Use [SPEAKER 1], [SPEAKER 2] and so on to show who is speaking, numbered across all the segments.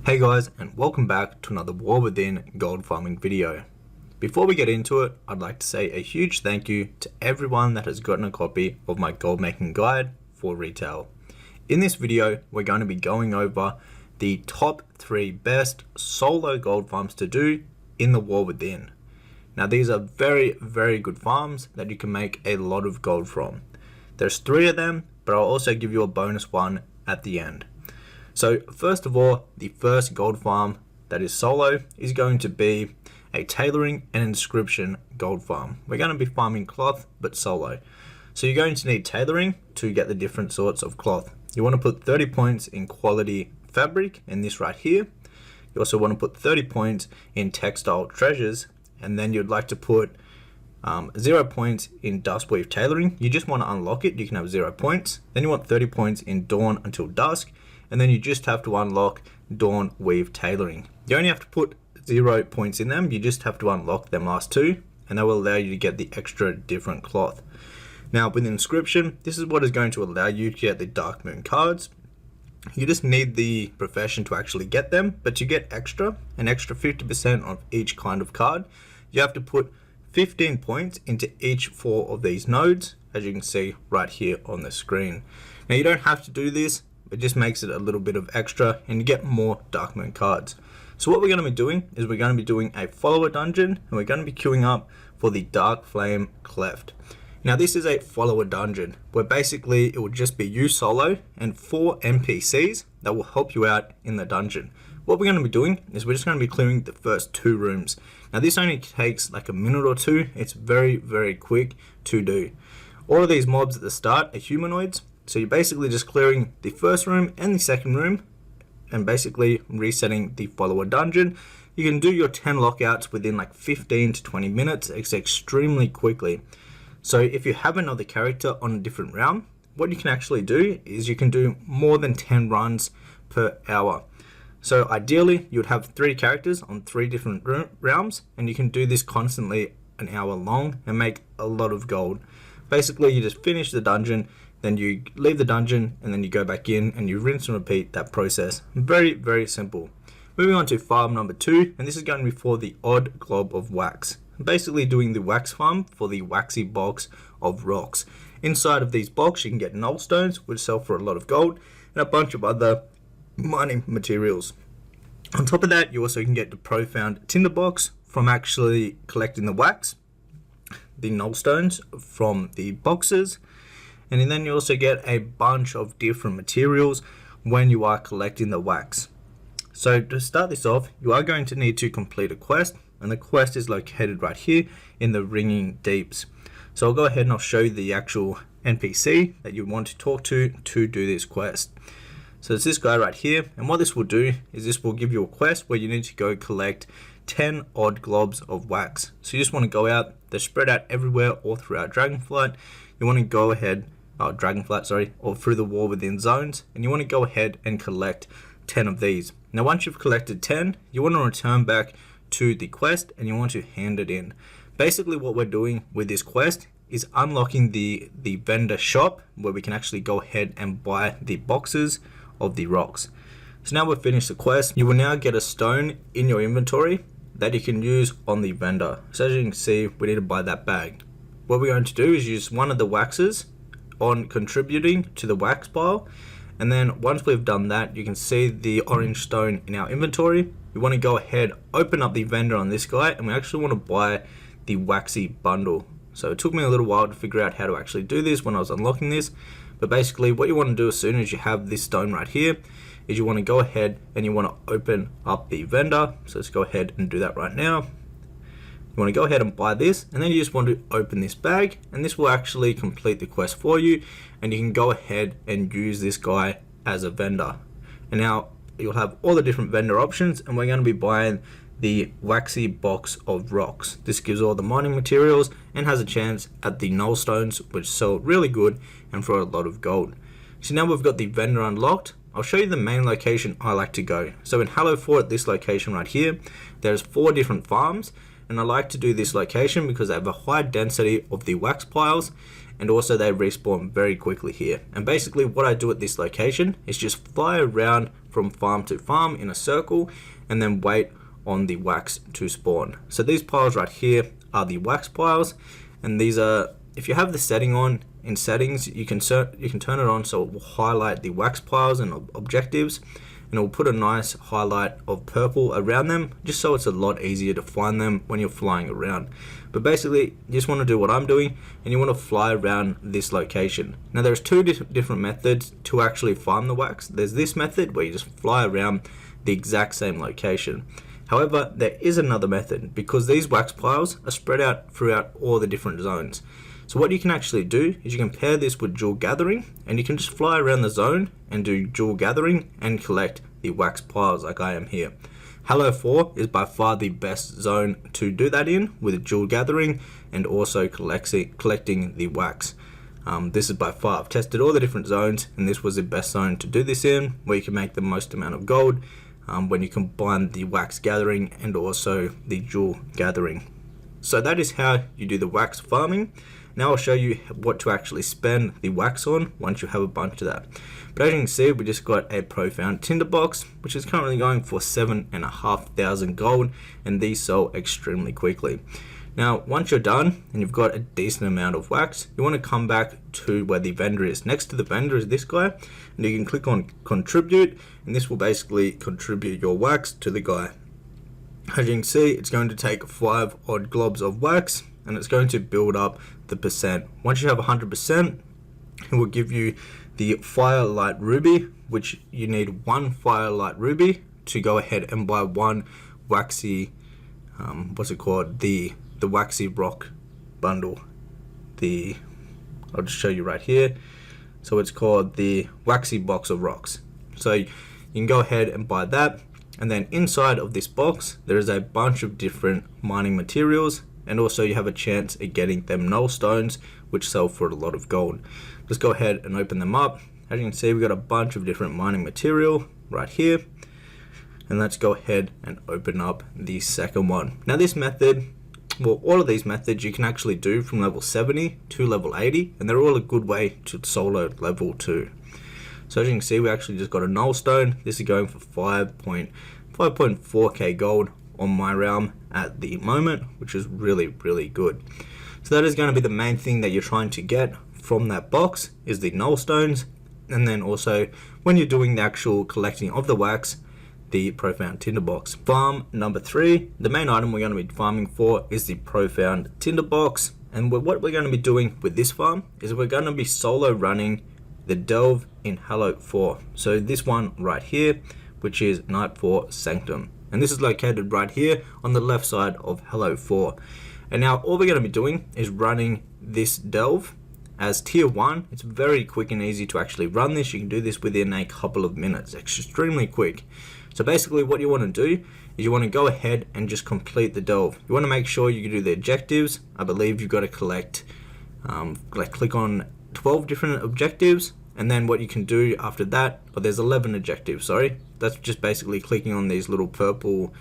[SPEAKER 1] Hey guys, and welcome back to another War Within gold farming video. Before we get into it, I'd like to say a huge thank you to everyone that has gotten a copy of my gold making guide for retail. In this video, we're going to be going over the top 3 best solo gold farms to do in the War Within. Now these are very good farms that you can make a lot of gold from. There's 3 of them, but I'll also give you a bonus one at the end. So first of all, the first gold farm that is solo is going to be a tailoring and inscription gold farm. We're going to be farming cloth, but solo. So you're going to need tailoring to get the different sorts of cloth. You want to put 30 points in quality fabric, in this right here. You also want to put 30 points in textile treasures, and then you'd like to put 0 points in dust weave tailoring. You just want to unlock it, you can have 0 points. Then you want 30 points in dawn until dusk, and then you just have to unlock dawn weave tailoring. You only have to put 0 points in them, you just have to unlock them last 2, and that will allow you to get the extra different cloth. Now with inscription, this is what is going to allow you to get the dark moon cards. You just need the profession to actually get them, but to get an extra 50% of each kind of card, you have to put 15 points into each 4 of these nodes, as you can see right here on the screen. Now you don't have to do this, it just makes it a little bit of extra and you get more dark moon cards. So what we're going to be doing is we're going to be doing a follower dungeon, and we're going to be queuing up for the dark flame cleft. Now this is a follower dungeon where basically it will just be you solo and 4 NPCs that will help you out in the dungeon. What we're going to be doing is we're just going to be clearing the first 2 rooms. Now this only takes like a minute or 2. It's very quick to do. All of these mobs at the start are humanoids, so you're basically just clearing the first room and the second room and basically resetting the follower dungeon. You can do your 10 lockouts within like 15 to 20 minutes. It's extremely quickly. So if you have another character on a different realm, what you can actually do is you can do more than 10 runs per hour. So ideally you would have 3 characters on 3 different realms, and you can do this constantly an hour long and make a lot of gold. Basically you just finish the dungeon, then you leave the dungeon, and then you go back in and you rinse and repeat that process. Very simple. Moving on to farm number 2, and this is going to be for the odd glob of wax. Basically doing the wax farm for the waxy box of rocks. Inside of these boxes you can get null stones, which sell for a lot of gold, and a bunch of other mining materials. On top of that, you also can get the profound tinderbox from actually collecting the wax, the null stones from the boxes, and then you also get a bunch of different materials when you are collecting the wax. So to start this off, you are going to need to complete a quest, and the quest is located right here in the Ringing Deeps. So I'll go ahead and I'll show you the actual NPC that you want to talk to do this quest. So it's this guy right here, and what this will do is this will give you a quest where you need to go collect 10 odd globs of wax. So you just want to go out, they're spread out everywhere all throughout Dragonflight. You want to go ahead, or through the War Within zones, and you want to go ahead and collect 10 of these. Now once you've collected 10, you want to return back to the quest and you want to hand it in. Basically what we're doing with this quest is unlocking the vendor shop where we can actually go ahead and buy the boxes of the rocks. So now we've finished the quest, you will now get a stone in your inventory that you can use on the vendor. So as you can see, we need to buy that bag. What we're going to do is use one of the waxes on contributing to the wax pile, and then once we've done that, you can see the orange stone in our inventory. We want to go ahead, open up the vendor on this guy, and we actually want to buy the waxy bundle. So it took me a little while to figure out how to actually do this when I was unlocking this, but basically what you want to do as soon as you have this stone right here is you want to go ahead and you want to open up the vendor. So let's go ahead and do that right now. You want to go ahead and buy this, and then you just want to open this bag, and this will actually complete the quest for you, and you can go ahead and use this guy as a vendor. And now you'll have all the different vendor options, and we're going to be buying the waxy box of rocks. This gives all the mining materials and has a chance at the null stones, which sell really good and for a lot of gold. So now we've got the vendor unlocked. I'll show you the main location I like to go. So in Halo 4 at this location right here, there's 4 different farms, and I like to do this location because they have a high density of the wax piles, and also they respawn very quickly here. And basically what I do at this location is just fly around from farm to farm in a circle and then wait on the wax to spawn. So these piles right here are the wax piles, and these are, if you have the setting on in settings, you can turn it on so it will highlight the wax piles and objectives, and it will put a nice highlight of purple around them, just so it's a lot easier to find them when you're flying around. But basically, you just want to do what I'm doing, and you want to fly around this location. Now there's two different methods to actually farm the wax. There's this method where you just fly around the exact same location. However, there is another method, because these wax piles are spread out throughout all the different zones. So what you can actually do is you can pair this with jewel gathering, and you can just fly around the zone and do jewel gathering and collect the wax piles like I am here. Halo 4 is by far the best zone to do that in, with jewel gathering and also collecting the wax. This is by far, I've tested all the different zones, and this was the best zone to do this in, where you can make the most amount of gold when you combine the wax gathering and also the jewel gathering. So that is how you do the wax farming. Now I'll show you what to actually spend the wax on once you have a bunch of that. But as you can see, we just got a profound tinderbox, which is currently going for 7,500 gold, and these sell extremely quickly. Now once you're done and you've got a decent amount of wax, you want to come back to where the vendor is. Next to the vendor is this guy, and you can click on contribute, and this will basically contribute your wax to the guy. As you can see, it's going to take 5 odd globs of wax, and it's going to build up the percent. Once you have 100%, it will give you the firelight ruby, which you need 1 firelight ruby to go ahead and buy 1 waxy, what's it called, the waxy rock bundle. I'll just show you right here. So it's called the waxy box of rocks. So you can go ahead and buy that, and then inside of this box there is a bunch of different mining materials, and also you have a chance at getting them null stones, which sell for a lot of gold. Let's go ahead and open them up. As you can see, we've got a bunch of different mining material right here, and let's go ahead and open up the second one. Now this method, well, all of these methods you can actually do from level 70 to level 80, and they're all a good way to solo level 2. So as you can see, we actually just got a null stone. This is going for 5.4k gold on my realm at the moment, which is really good. So that is going to be the main thing that you're trying to get from that box, is the null stones, and then also when you're doing the actual collecting of the wax, the profound tinderbox. Farm number 3, the main item we're going to be farming for is the profound tinderbox, and what we're going to be doing with this farm is we're going to be solo running the delve in Halo 4. So this one right here, which is Night 4 Sanctum, and this is located right here on the left side of Halo 4. And now all we're going to be doing is running this delve as tier 1. It's very quick and easy to actually run this. You can do this within a couple of minutes, extremely quick. So basically what you want to do is you want to go ahead and just complete the delve. You want to make sure you can do the objectives. I believe you've got to collect, click on 12 different objectives, and then what you can do after that, there's 11 objectives, sorry. That's just basically clicking on these little purple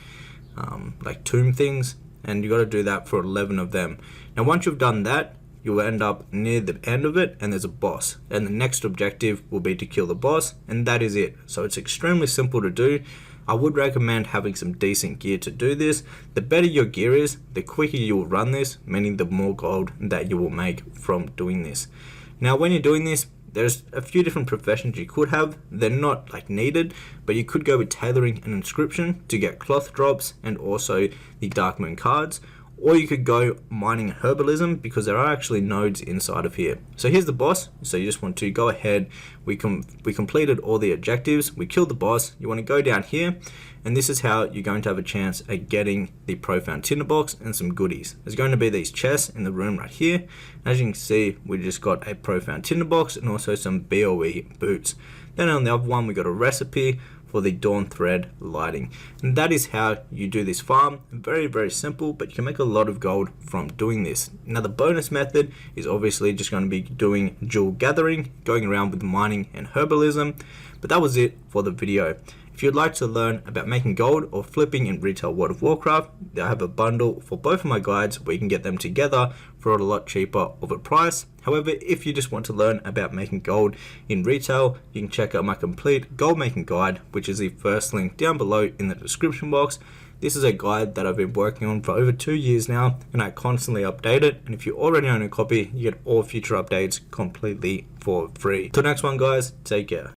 [SPEAKER 1] tomb things, and you got to do that for 11 of them. Now once you've done that, you'll end up near the end of it, and there's a boss, and the next objective will be to kill the boss, and that is it. So it's extremely simple to do. I would recommend having some decent gear to do this. The better your gear is, the quicker you will run this, meaning the more gold that you will make from doing this. Now when you're doing this, there's a few different professions you could have. They're not needed, but you could go with tailoring and inscription to get cloth drops and also the Dark Moon cards. Or you could go mining and herbalism, because there are actually nodes inside of here. So here's the boss. So you just want to go ahead. We completed all the objectives. We killed the boss. You want to go down here, and this is how you're going to have a chance at getting the profound tinderbox and some goodies. There's going to be these chests in the room right here. As you can see, we just got a profound tinderbox and also some BOE boots. Then on the other one, we got a recipe for the dawn thread lighting, and that is how you do this farm. Very simple, but you can make a lot of gold from doing this. Now the bonus method is obviously just going to be doing jewel gathering, going around with mining and herbalism. But that was it for the video. If you'd like to learn about making gold or flipping in retail World of Warcraft, I have a bundle for both of my guides where you can get them together for a lot cheaper of a price. However, if you just want to learn about making gold in retail, you can check out my complete gold making guide, which is the first link down below in the description box. This is a guide that I've been working on for over 2 years now, and I constantly update it. And if you already own a copy, you get all future updates completely for free. Till next one, guys, take care.